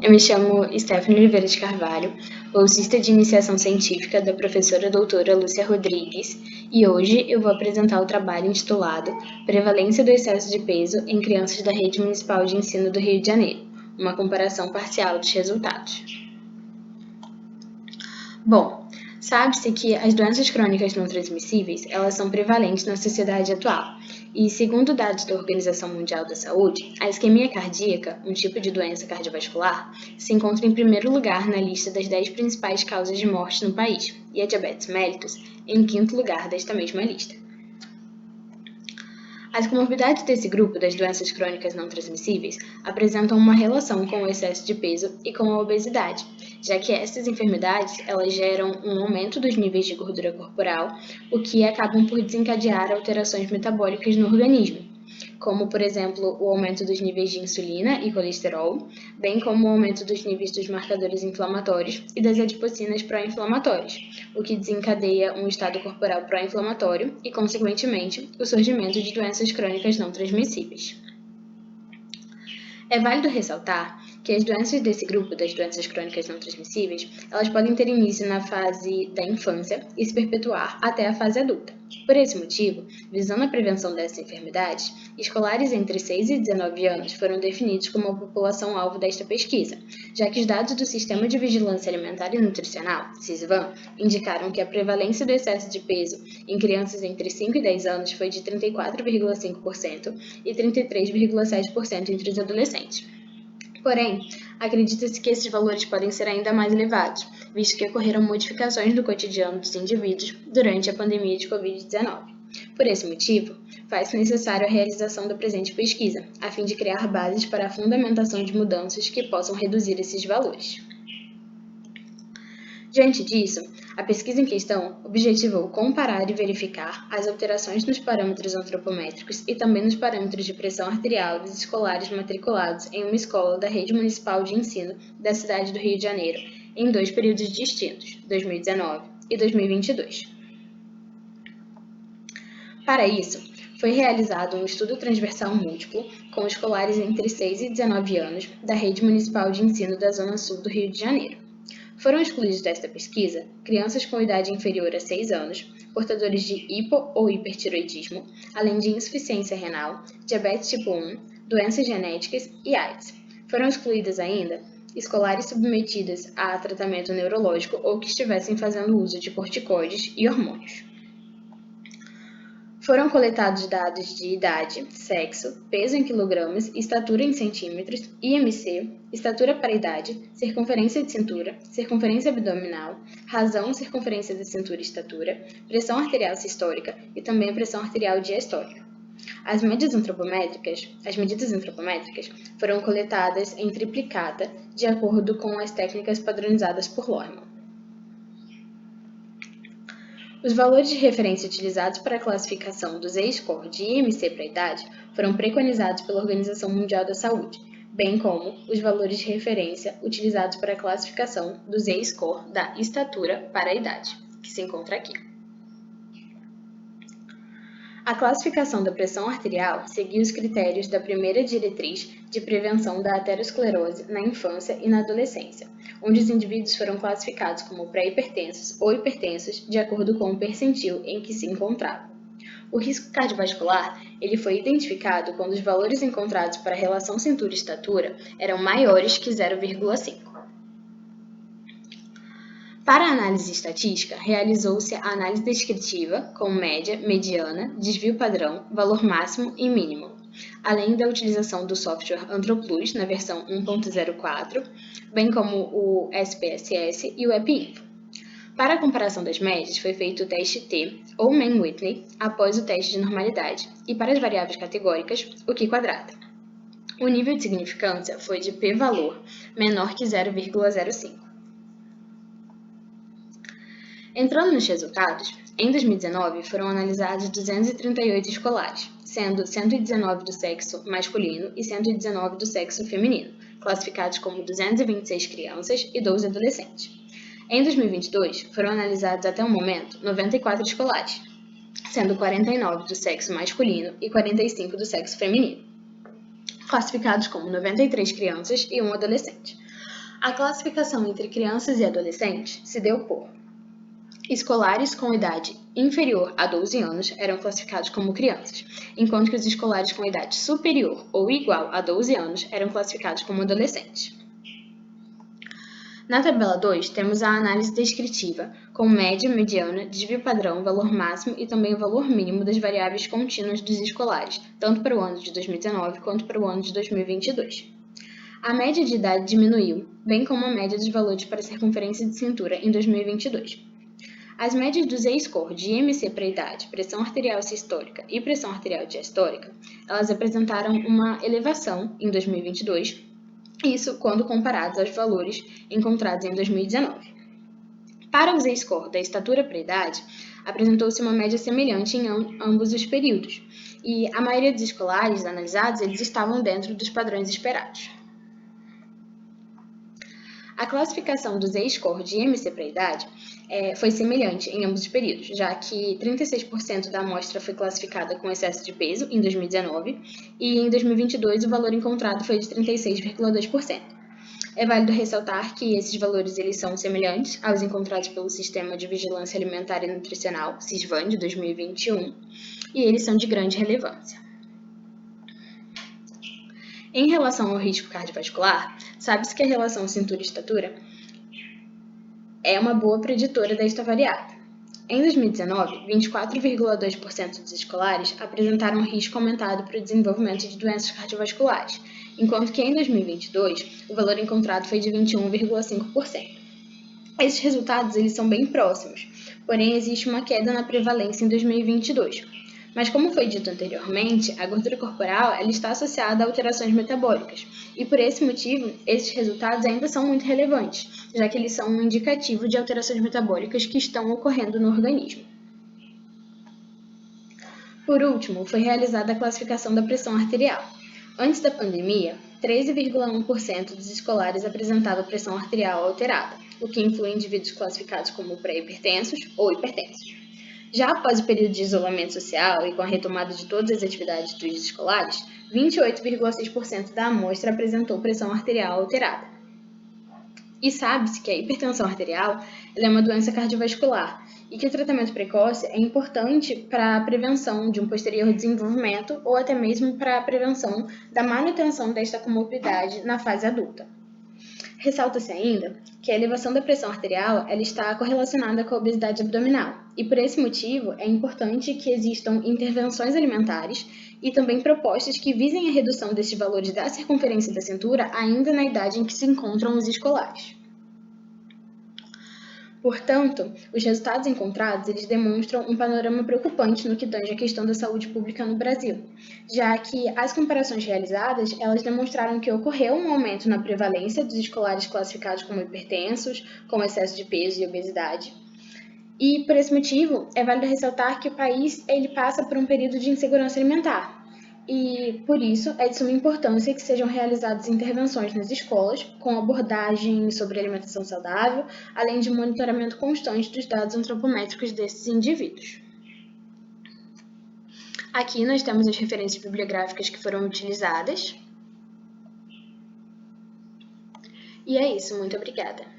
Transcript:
Eu me chamo Stephanie Oliveira de Carvalho, bolsista de iniciação científica da professora doutora Lúcia Rodrigues, e hoje eu vou apresentar o trabalho intitulado Prevalência do excesso de peso em crianças da Rede Municipal de Ensino do Rio de Janeiro, uma comparação parcial dos resultados. Bom, sabe-se que as doenças crônicas não transmissíveis, elas são prevalentes na sociedade atual. E, segundo dados da Organização Mundial da Saúde, a isquemia cardíaca, um tipo de doença cardiovascular, se encontra em primeiro lugar na lista das 10 principais causas de morte no país, e a diabetes mellitus em quinto lugar desta mesma lista. As comorbidades desse grupo das doenças crônicas não transmissíveis apresentam uma relação com o excesso de peso e com a obesidade, já que essas enfermidades elas geram um aumento dos níveis de gordura corporal, o que acabam por desencadear alterações metabólicas no organismo, como, por exemplo, o aumento dos níveis de insulina e colesterol, bem como o aumento dos níveis dos marcadores inflamatórios e das adipocinas pró-inflamatórias, o que desencadeia um estado corporal pró-inflamatório e, consequentemente, o surgimento de doenças crônicas não transmissíveis. É válido ressaltar que as doenças desse grupo das doenças crônicas não transmissíveis, elas podem ter início na fase da infância e se perpetuar até a fase adulta. Por esse motivo, visando a prevenção dessas enfermidades, escolares entre 6 e 19 anos foram definidos como a população-alvo desta pesquisa, já que os dados do Sistema de Vigilância Alimentar e Nutricional, SISVAN, indicaram que a prevalência do excesso de peso em crianças entre 5 e 10 anos foi de 34,5% e 33,7% entre os adolescentes. Porém, acredita-se que esses valores podem ser ainda mais elevados, visto que ocorreram modificações no cotidiano dos indivíduos durante a pandemia de Covid-19. Por esse motivo, faz-se necessário a realização da presente pesquisa, a fim de criar bases para a fundamentação de mudanças que possam reduzir esses valores. Diante disso, a pesquisa em questão objetivou comparar e verificar as alterações nos parâmetros antropométricos e também nos parâmetros de pressão arterial dos escolares matriculados em uma escola da Rede Municipal de Ensino da cidade do Rio de Janeiro em 2 períodos distintos, 2019 e 2022. Para isso, foi realizado um estudo transversal múltiplo com escolares entre 6 e 19 anos da Rede Municipal de Ensino da Zona Sul do Rio de Janeiro. Foram excluídos desta pesquisa crianças com idade inferior a 6 anos, portadores de hipo ou hipertiroidismo, além de insuficiência renal, diabetes tipo 1, doenças genéticas e AIDS. Foram excluídas ainda escolares submetidas a tratamento neurológico ou que estivessem fazendo uso de corticoides e hormônios. Foram coletados dados de idade, sexo, peso em quilogramas, estatura em centímetros, IMC, estatura para idade, circunferência de cintura, circunferência abdominal, razão, circunferência da cintura e estatura, pressão arterial sistólica e também pressão arterial diastólica. As medidas antropométricas foram coletadas em triplicata de acordo com as técnicas padronizadas por Lohmann. Os valores de referência utilizados para a classificação do Z-score de IMC para a idade foram preconizados pela Organização Mundial da Saúde, bem como os valores de referência utilizados para a classificação do Z-score da estatura para a idade, que se encontra aqui. A classificação da pressão arterial seguiu os critérios da primeira diretriz de prevenção da aterosclerose na infância e na adolescência, onde os indivíduos foram classificados como pré-hipertensos ou hipertensos de acordo com o percentil em que se encontravam. O risco cardiovascular ele foi identificado quando os valores encontrados para a relação cintura-estatura eram maiores que 0,5. Para a análise estatística, realizou-se a análise descritiva com média, mediana, desvio padrão, valor máximo e mínimo, além da utilização do software AnthroPlus na versão 1.04, bem como o SPSS e o EpiInfo. Para a comparação das médias, foi feito o teste T, ou Mann-Whitney, após o teste de normalidade, e para as variáveis categóricas, o Q-quadrada. O nível de significância foi de p-valor menor que 0,05. Entrando nos resultados, em 2019 foram analisados 238 escolares, sendo 119 do sexo masculino e 119 do sexo feminino, classificados como 226 crianças e 12 adolescentes. Em 2022, foram analisados até o momento 94 escolares, sendo 49 do sexo masculino e 45 do sexo feminino, classificados como 93 crianças e 1 adolescente. A classificação entre crianças e adolescentes se deu por: escolares com idade inferior a 12 anos eram classificados como crianças, enquanto que os escolares com idade superior ou igual a 12 anos eram classificados como adolescentes. Na tabela 2, temos a análise descritiva, com média, mediana, desvio padrão, valor máximo e também o valor mínimo das variáveis contínuas dos escolares, tanto para o ano de 2019 quanto para o ano de 2022. A média de idade diminuiu, bem como a média dos valores para a circunferência de cintura em 2022. As médias do Z-score de IMC para idade, pressão arterial sistólica e pressão arterial diastólica, elas apresentaram uma elevação em 2022, isso quando comparados aos valores encontrados em 2019. Para o Z-score da estatura para idade, apresentou-se uma média semelhante em ambos os períodos, e a maioria dos escolares analisados eles estavam dentro dos padrões esperados. A classificação do Z-score de IMC para idade foi semelhante em ambos os períodos, já que 36% da amostra foi classificada com excesso de peso em 2019 e em 2022 o valor encontrado foi de 36,2%. É válido ressaltar que esses valores eles são semelhantes aos encontrados pelo Sistema de Vigilância Alimentar e Nutricional, SISVAN, de 2021, e eles são de grande relevância. Em relação ao risco cardiovascular, sabe-se que a relação cintura-estatura é uma boa preditora desta variável. Em 2019, 24,2% dos escolares apresentaram risco aumentado para o desenvolvimento de doenças cardiovasculares, enquanto que em 2022 o valor encontrado foi de 21,5%. Esses resultados eles são bem próximos, porém existe uma queda na prevalência em 2022. Mas como foi dito anteriormente, a gordura corporal ela está associada a alterações metabólicas, e por esse motivo, esses resultados ainda são muito relevantes, já que eles são um indicativo de alterações metabólicas que estão ocorrendo no organismo. Por último, foi realizada a classificação da pressão arterial. Antes da pandemia, 13,1% dos escolares apresentavam pressão arterial alterada, o que inclui indivíduos classificados como pré-hipertensos ou hipertensos. Já após o período de isolamento social e com a retomada de todas as atividades dos escolares, 28,6% da amostra apresentou pressão arterial alterada. E sabe-se que a hipertensão arterial é uma doença cardiovascular e que o tratamento precoce é importante para a prevenção de um posterior desenvolvimento ou até mesmo para a prevenção da manutenção desta comorbidade na fase adulta. Ressalta-se ainda que a elevação da pressão arterial ela está correlacionada com a obesidade abdominal e, por esse motivo, é importante que existam intervenções alimentares e também propostas que visem a redução desses valores da circunferência da cintura ainda na idade em que se encontram os escolares. Portanto, os resultados encontrados eles demonstram um panorama preocupante no que tange a questão da saúde pública no Brasil, já que as comparações realizadas elas demonstraram que ocorreu um aumento na prevalência dos escolares classificados como hipertensos, com excesso de peso e obesidade. E, por esse motivo, é válido ressaltar que o país ele passa por um período de insegurança alimentar. E, por isso, é de suma importância que sejam realizadas intervenções nas escolas, com abordagem sobre alimentação saudável, além de monitoramento constante dos dados antropométricos desses indivíduos. Aqui nós temos as referências bibliográficas que foram utilizadas. E é isso, muito obrigada.